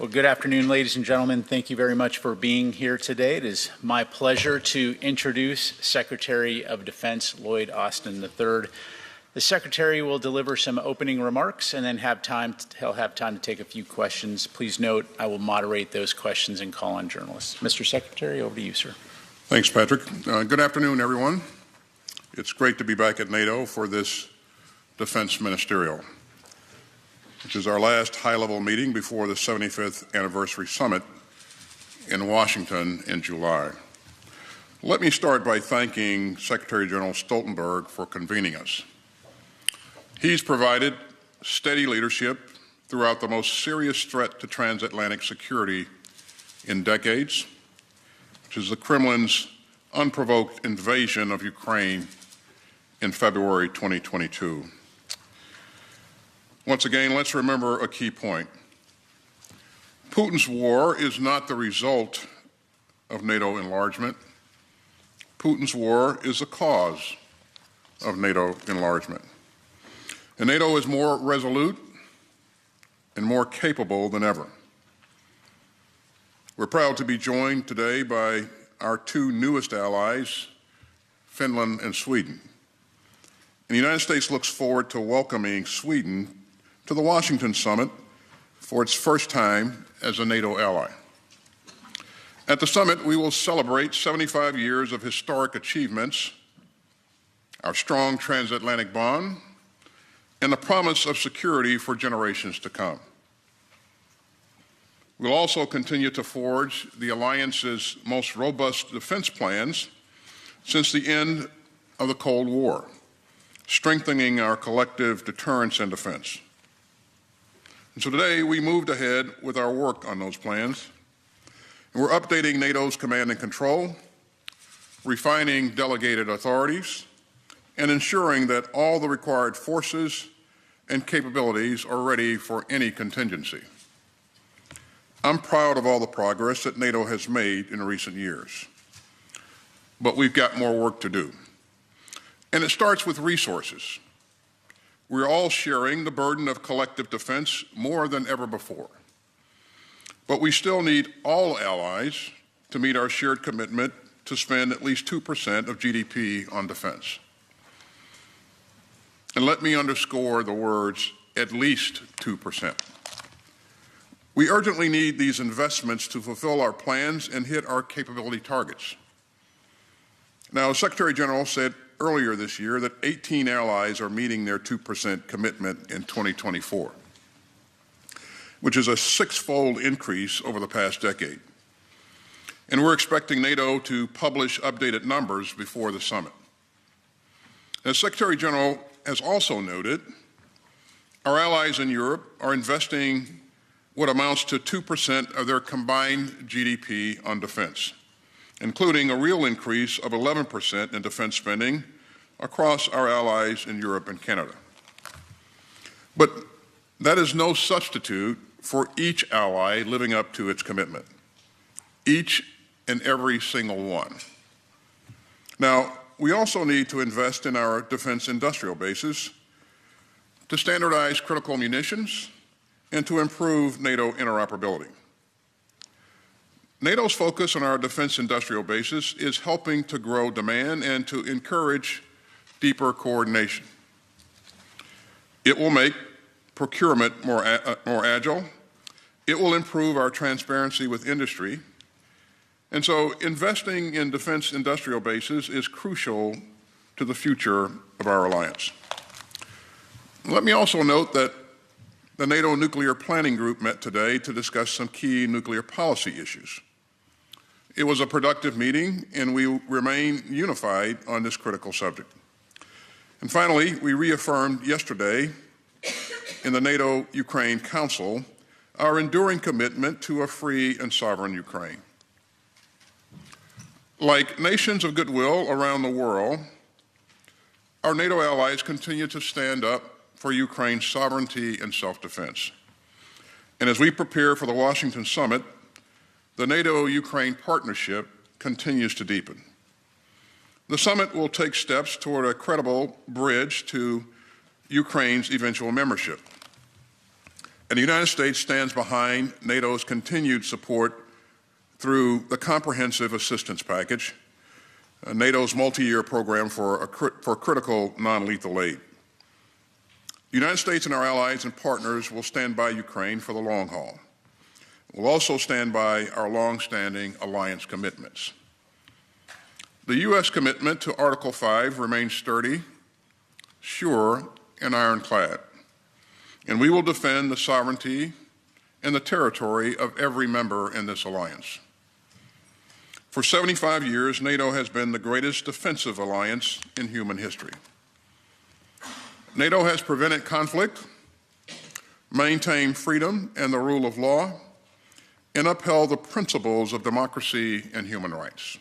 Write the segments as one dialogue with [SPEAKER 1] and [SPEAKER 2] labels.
[SPEAKER 1] Well, good afternoon, ladies and gentlemen. Thank you very much for being here today. It is my pleasure to introduce Secretary of Defense Lloyd Austin III. The Secretary will deliver some opening remarks and then he'll have time to take a few questions. Please note, I will moderate those questions and call on journalists. Mr. Secretary, over to you, sir.
[SPEAKER 2] Thanks, Patrick. Good afternoon, everyone. It's great to be back at NATO for this Defense Ministerial, which is our last high-level meeting before the 75th Anniversary Summit in Washington in July. Let me start by thanking Secretary General Stoltenberg for convening us. He's provided steady leadership throughout the most serious threat to transatlantic security in decades, which is the Kremlin's unprovoked invasion of Ukraine in February 2022. Once again, let's remember a key point. Putin's war is not the result of NATO enlargement. Putin's war is the cause of NATO enlargement. And NATO is more resolute and more capable than ever. We're proud to be joined today by our two newest allies, Finland and Sweden. And the United States looks forward to welcoming Sweden to the Washington Summit for its first time as a NATO ally. At the summit, we will celebrate 75 years of historic achievements, our strong transatlantic bond, and the promise of security for generations to come. We'll also continue to forge the alliance's most robust defense plans since the end of the Cold War, strengthening our collective deterrence and defense. And so today we moved ahead with our work on those plans. And we're updating NATO's command and control, refining delegated authorities, and ensuring that all the required forces and capabilities are ready for any contingency. I'm proud of all the progress that NATO has made in recent years, but we've got more work to do. And it starts with resources. We're all sharing the burden of collective defense more than ever before. But we still need all allies to meet our shared commitment to spend at least 2% of GDP on defense. And let me underscore the words, at least 2%. We urgently need these investments to fulfill our plans and hit our capability targets. Now, Secretary General said earlier this year that 18 allies are meeting their 2% commitment in 2024, which is a six-fold increase over the past decade. And we're expecting NATO to publish updated numbers before the summit. As Secretary General has also noted, our allies in Europe are investing what amounts to 2% of their combined GDP on defense, including a real increase of 11% in defense spending across our allies in Europe and Canada. But that is no substitute for each ally living up to its commitment, each and every single one. Now, we also need to invest in our defense industrial bases to standardize critical munitions and to improve NATO interoperability. NATO's focus on our defense industrial bases is helping to grow demand and to encourage deeper coordination. It will make procurement more agile. It will improve our transparency with industry. And so investing in defense industrial bases is crucial to the future of our alliance. Let me also note that the NATO Nuclear Planning Group met today to discuss some key nuclear policy issues. It was a productive meeting, and we remain unified on this critical subject. And finally, we reaffirmed yesterday in the NATO-Ukraine Council our enduring commitment to a free and sovereign Ukraine. Like nations of goodwill around the world, our NATO allies continue to stand up for Ukraine's sovereignty and self-defense. And as we prepare for the Washington Summit, the NATO-Ukraine partnership continues to deepen. The summit will take steps toward a credible bridge to Ukraine's eventual membership. And the United States stands behind NATO's continued support through the Comprehensive Assistance Package, NATO's multi-year program for critical non-lethal aid. The United States and our allies and partners will stand by Ukraine for the long haul. We'll also stand by our long-standing alliance commitments. The U.S. commitment to Article 5 remains sturdy, sure, and ironclad, and we will defend the sovereignty and the territory of every member in this alliance. For 75 years, NATO has been the greatest defensive alliance in human history. NATO has prevented conflict, maintained freedom and the rule of law, and upheld the principles of democracy and human rights.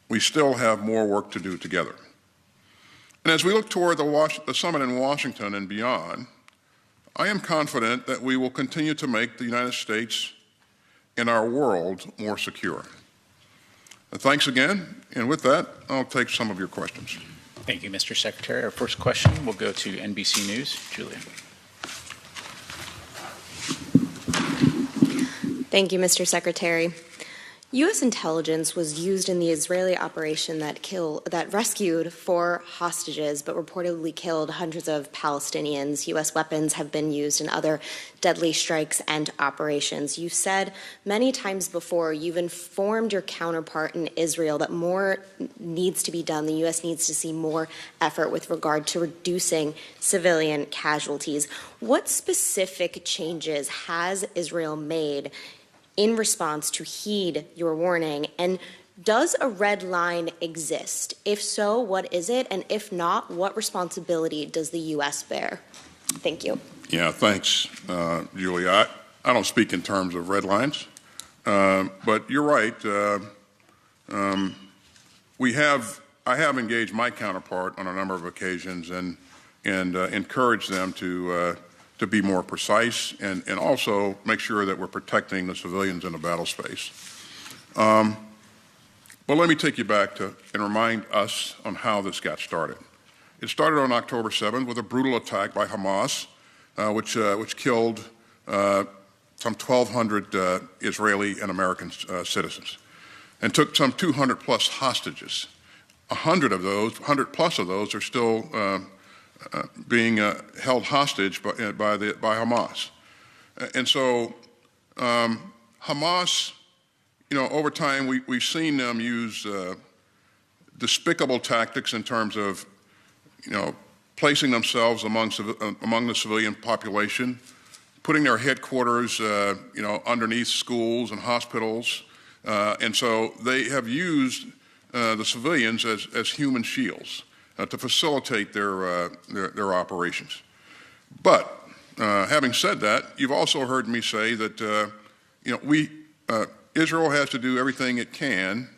[SPEAKER 2] We still have more work to do together. And as we look toward the summit in Washington and beyond, I am confident that we will continue to make the United States and our world more secure. Thanks again, and with that, I'll take some of your questions.
[SPEAKER 1] Thank you, Mr. Secretary. Our first question will go to NBC News. Julia.
[SPEAKER 3] Thank you, Mr. Secretary. U.S. intelligence was used in the Israeli operation that rescued 4 hostages but reportedly killed hundreds of Palestinians. U.S. weapons have been used in other deadly strikes and operations. You've said many times before you've informed your counterpart in Israel that more needs to be done. The U.S. needs to see more effort with regard to reducing civilian casualties. What specific changes has Israel made in response to heed your warning? And does a red line exist? If so, what is it? And if not, what responsibility does the U.S. bear? Thank you.
[SPEAKER 2] Yeah, thanks, Julia. I don't speak in terms of red lines, but you're right. I have engaged my counterpart on a number of occasions and encouraged them to be more precise and also make sure that we're protecting the civilians in the battle space. But let me take you back and remind us on how this got started. It started on October 7th with a brutal attack by Hamas, which killed some 1,200 Israeli and American citizens and took some 200 plus hostages. 100 plus of those are still being held hostage by Hamas. And so Hamas, over time we've seen them use despicable tactics in terms of, placing themselves among the civilian population, putting their headquarters, underneath schools and hospitals. And so they have used the civilians as human shields to facilitate their operations. But having said that, you've also heard me say that Israel has to do everything it can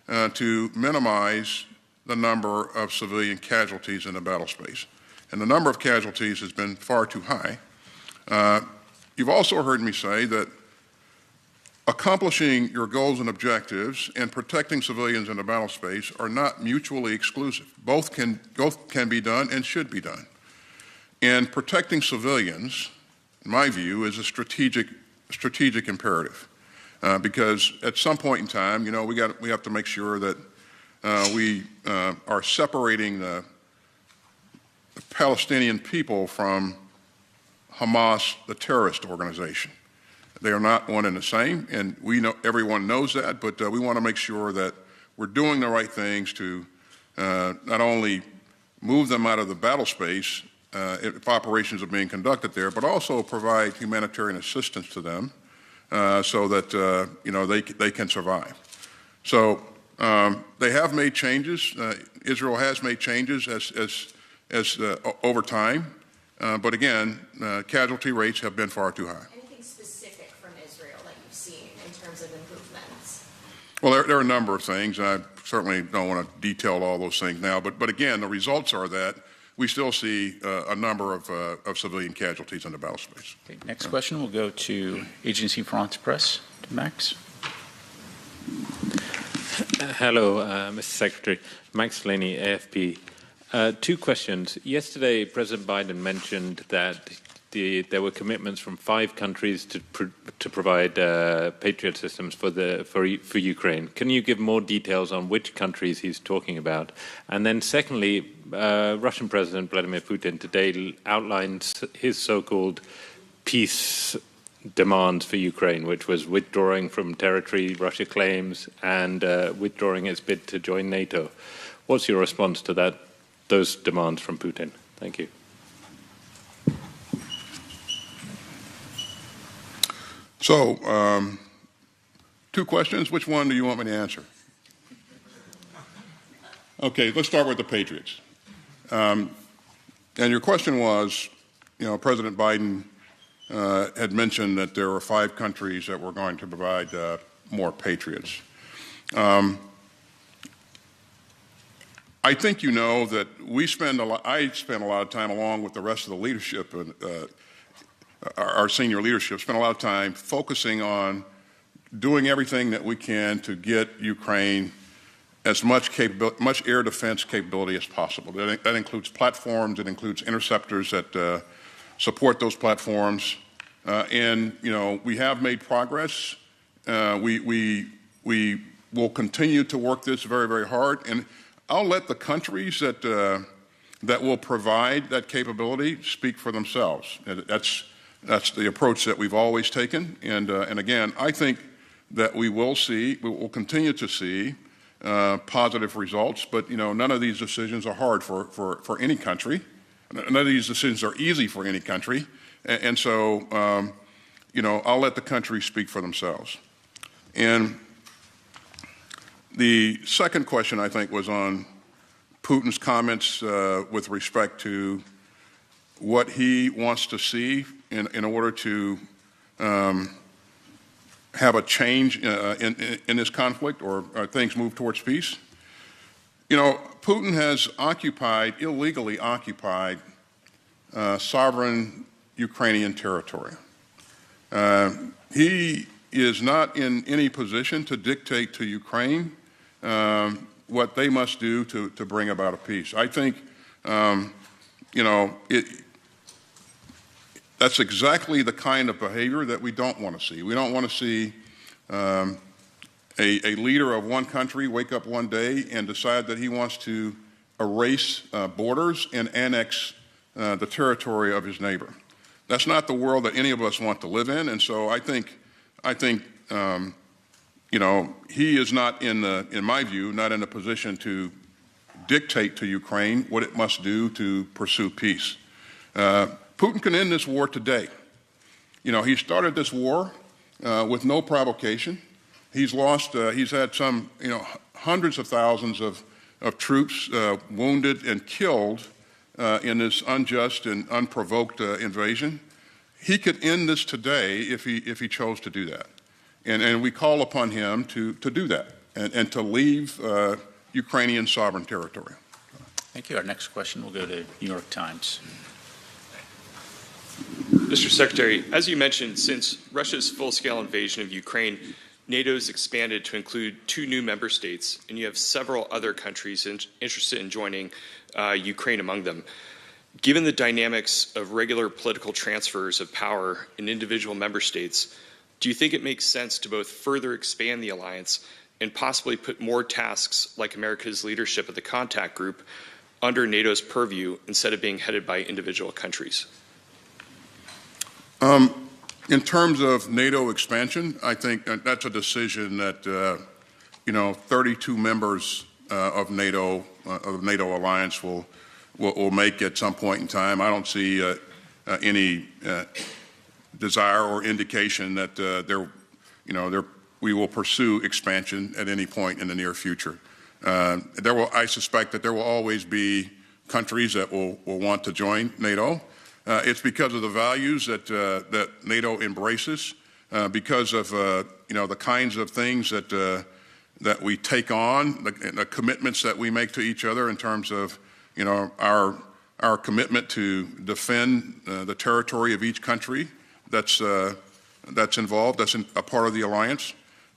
[SPEAKER 2] to minimize the number of civilian casualties in the battle space, and the number of casualties has been far too high. You've also heard me say that accomplishing your goals and objectives and protecting civilians in the battle space are not mutually exclusive. Both can be done and should be done. And protecting civilians, in my view, is a strategic imperative, because at some point in time, we have to make sure that we are separating the Palestinian people from Hamas, the terrorist organization. They are not one and the same, and everyone knows that, but we want to make sure that we're doing the right things to not only move them out of the battle space if operations are being conducted there, but also provide humanitarian assistance to them so that they can survive. So they have made changes. Israel has made changes as over time, but again, casualty rates have been far too high. Well, there are a number of things, and I certainly don't want to detail all those things now, but again, the results are that we still see a number of civilian casualties in the battle space.
[SPEAKER 1] Okay, next question will go to Agency France Presse, to Max.
[SPEAKER 4] Hello, Mr. Secretary. Max Laney, AFP. 2 questions. Yesterday, President Biden mentioned that there were commitments from 5 countries to provide Patriot systems for Ukraine. Can you give more details on which countries he's talking about? And then secondly, Russian President Vladimir Putin today outlined his so-called peace demands for Ukraine, which was withdrawing from territory Russia claims and withdrawing its bid to join NATO. What's your response to those demands from Putin? Thank you.
[SPEAKER 2] So, 2 questions. Which one do you want me to answer? Okay, let's start with the Patriots. And your question was, President Biden had mentioned that there were 5 countries that were going to provide more Patriots. I think you know that I spend a lot of time, along with the rest of the leadership, our senior leadership, spend a lot of time focusing on doing everything that we can to get Ukraine as much air defense capability as possible. That includes platforms, it includes interceptors that support those platforms, and we have made progress. We will continue to work this very, very hard, and I'll let the countries that will provide that capability speak for themselves. That's the approach that we've always taken, and again, I think that we will continue to see positive results. But none of these decisions are hard for any country. None of these decisions are easy for any country, and so I'll let the countries speak for themselves. And the second question, I think, was on Putin's comments with respect to what he wants to see in order to have a change in this conflict or things move towards peace. Putin has illegally occupied sovereign Ukrainian territory. He is not in any position to dictate to Ukraine what they must do to bring about a peace. I think, that's exactly the kind of behavior that we don't want to see. We don't want to see a leader of one country wake up one day and decide that he wants to erase borders and annex the territory of his neighbor. That's not the world that any of us want to live in, and so I think he is not in my view, not in a position to dictate to Ukraine what it must do to pursue peace. Putin can end this war today. He started this war with no provocation. He's had some, hundreds of thousands of troops wounded and killed in this unjust and unprovoked invasion. He could end this today if he chose to do that. And we call upon him to do that and to leave Ukrainian sovereign territory.
[SPEAKER 1] Thank you. Our next question will go to New York Times.
[SPEAKER 5] Mr. Secretary, as you mentioned, since Russia's full-scale invasion of Ukraine, NATO's expanded to include 2 new member states, and you have several other countries interested in joining Ukraine among them. Given the dynamics of regular political transfers of power in individual member states, do you think it makes sense to both further expand the alliance and possibly put more tasks like America's leadership of the contact group under NATO's purview instead of being headed by individual countries?
[SPEAKER 2] In terms of NATO expansion, I think that's a decision that 32 members of NATO alliance will make at some point in time. I don't see any desire or indication that we will pursue expansion at any point in the near future. I suspect that there will always be countries that will want to join NATO. It's because of the values that NATO embraces, because of the kinds of things that we take on, the commitments that we make to each other in terms of our commitment to defend the territory of each country that's involved, that's a part of the alliance.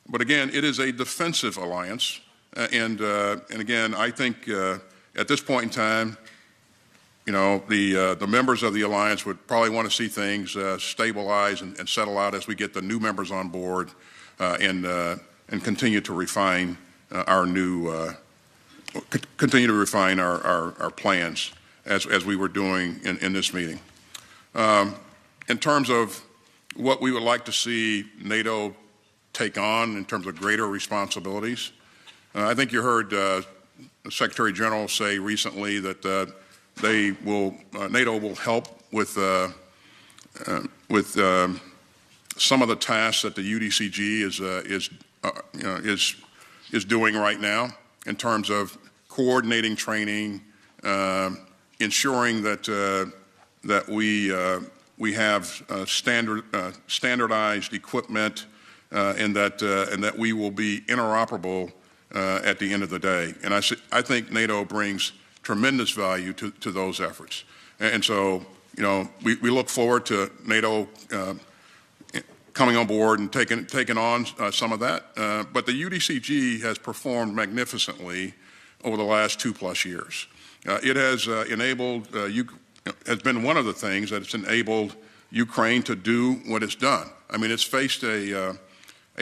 [SPEAKER 2] But again, it is a defensive alliance, and again, I think at this point in time, the members of the alliance would probably want to see things stabilize and settle out as we get the new members on board and continue to refine our plans as we were doing in this meeting. In terms of what we would like to see NATO take on in terms of greater responsibilities, I think you heard the Secretary General say recently that NATO will help with some of the tasks that the UDCG is doing right now in terms of coordinating training, ensuring that we have standardized equipment, and that we will be interoperable at the end of the day. And I think NATO brings tremendous value to those efforts. And so, we look forward to NATO coming on board and taking on some of that. But the UDCG has performed magnificently over the last 2+ years. It has enabled, has been one of the things that it's enabled Ukraine to do what it's done. I mean, it's faced a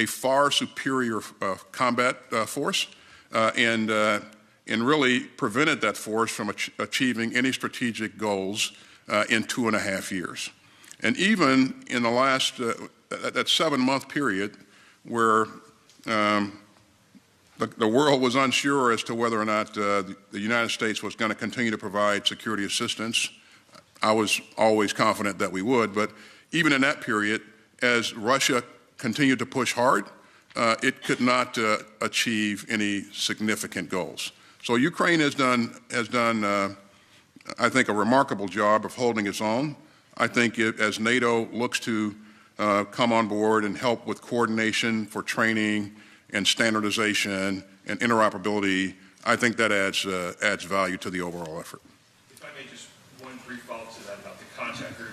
[SPEAKER 2] far superior combat force and really prevented that force from achieving any strategic goals in 2.5 years. And even in the last, that 7-month period where the world was unsure as to whether or not the United States was going to continue to provide security assistance, I was always confident that we would. But even in that period, as Russia continued to push hard, it could not achieve any significant goals. So Ukraine has done, I think, a remarkable job of holding its own. I think as NATO looks to come on board and help with coordination for training and standardization and interoperability, I think that adds value to the overall effort.
[SPEAKER 5] If I may, just one brief follow-up to that about the contact group.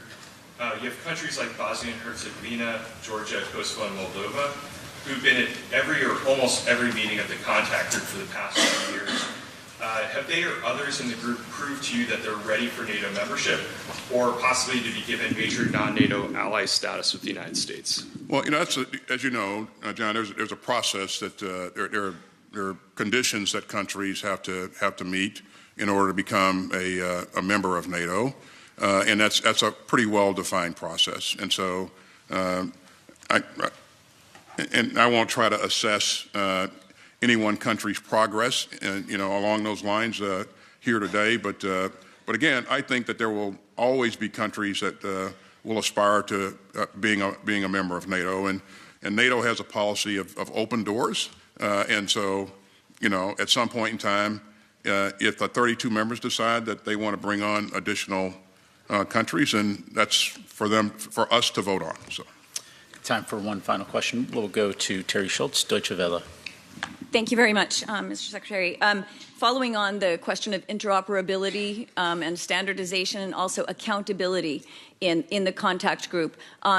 [SPEAKER 5] You have countries like Bosnia and Herzegovina, Georgia, Kosovo, and Moldova who've been at every or almost every meeting of the contact group for the past 2 years. Have they or others in the group proved to you that they're ready for NATO membership, or possibly to be given major non-NATO ally status with the United States?
[SPEAKER 2] Well, that's as you know, John, there's a process that there are conditions that countries have to meet in order to become a member of NATO, and that's a pretty well-defined process. And so, I won't try to assess any one country's progress, along those lines here today. But again, I think that there will always be countries that will aspire to being a member of NATO, and NATO has a policy of open doors. And so, at some point in time, if the 32 members decide that they want to bring on additional countries, and that's for us to vote on. So.
[SPEAKER 1] Time for one final question. We'll go to Terry Schultz, Deutsche Welle.
[SPEAKER 6] Thank you very much, Mr. Secretary. Following on the question of interoperability and standardization and also accountability in the contact group,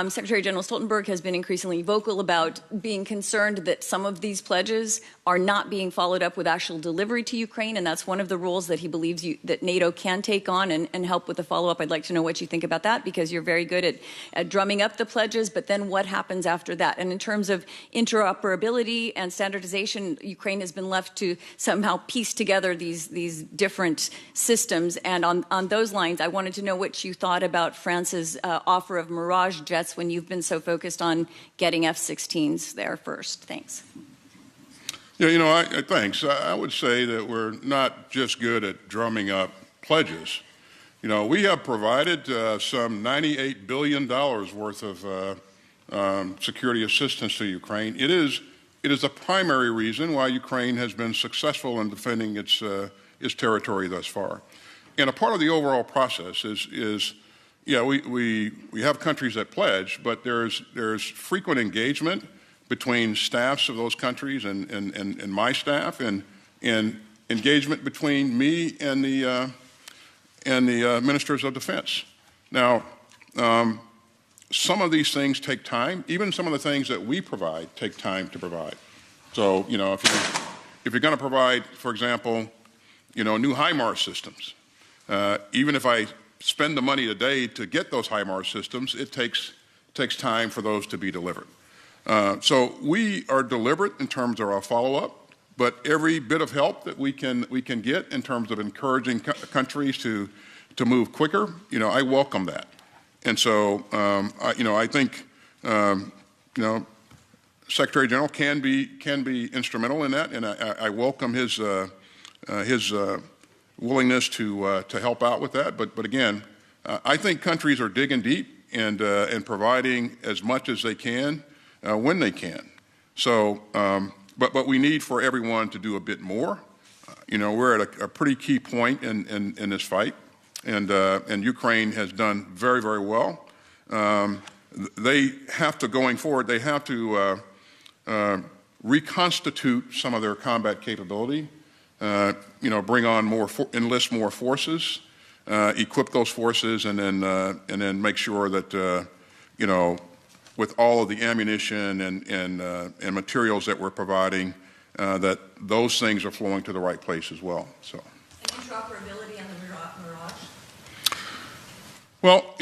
[SPEAKER 6] Secretary General Stoltenberg has been increasingly vocal about being concerned that some of these pledges are not being followed up with actual delivery to Ukraine, and that's one of the roles that he believes that NATO can take on and help with the follow-up. I'd like to know what you think about that, because you're very good at drumming up the pledges, but then what happens after that? And in terms of interoperability and standardization, Ukraine has been left to somehow piece together these different systems. And on those lines, I wanted to know what you thought about France's offer of Mirage jets when you've been so focused on getting F-16s there first. Thanks.
[SPEAKER 2] Yeah, thanks. I would say that we're not just good at drumming up pledges. We have provided some $98 billion worth of security assistance to Ukraine. It is the primary reason why Ukraine has been successful in defending its territory thus far. And a part of the overall process is we have countries that pledge, but there's frequent engagement between staffs of those countries and my staff, and engagement between me and the ministers of defense. Now, some of these things take time. Even some of the things that we provide take time to provide. So, if you're going to provide, for example, new HIMARS systems, Even if I spend the money today to get those HIMARS systems, it takes time for those to be delivered. So we are deliberate in terms of our follow-up, but every bit of help that we can get in terms of encouraging countries to move quicker, I welcome that. And so, I think, Secretary General can be instrumental in that, and I welcome his willingness to help out with that. But again, I think countries are digging deep and providing as much as they can when they can. So, but we need for everyone to do a bit more. We're at a pretty key point in this fight, and Ukraine has done very, very well. They have to, going forward, they have to reconstitute some of their combat capability, bring on more, enlist more forces, equip those forces, and then make sure that, with all of the ammunition and materials that we're providing, that those things are flowing to the right place as well. So.
[SPEAKER 6] And interoperability on the Mirage?
[SPEAKER 2] Well,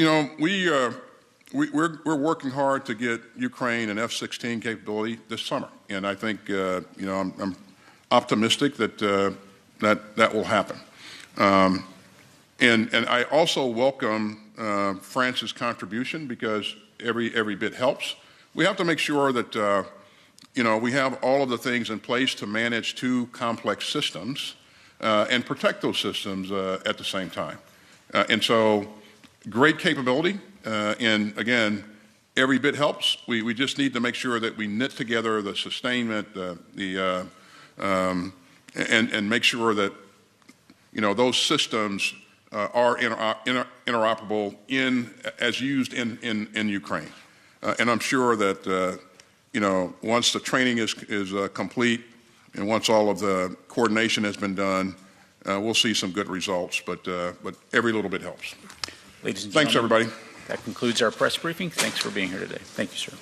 [SPEAKER 2] we're working hard to get Ukraine an F-16 capability this summer, and I think I'm optimistic that that will happen. And I also welcome France's contribution because every bit helps. We have to make sure that we have all of the things in place to manage two complex systems and protect those systems at the same time. And so, great capability. And again, every bit helps. We just need to make sure that we knit together the sustainment, and make sure that those systems are interoperable as used in Ukraine. And I'm sure that once the training is complete and once all of the coordination has been done, we'll see some good results. But every little bit helps.
[SPEAKER 1] Ladies and
[SPEAKER 2] Thanks,
[SPEAKER 1] gentlemen,
[SPEAKER 2] everybody.
[SPEAKER 1] That concludes our press briefing. Thanks for being here today. Thank you, sir.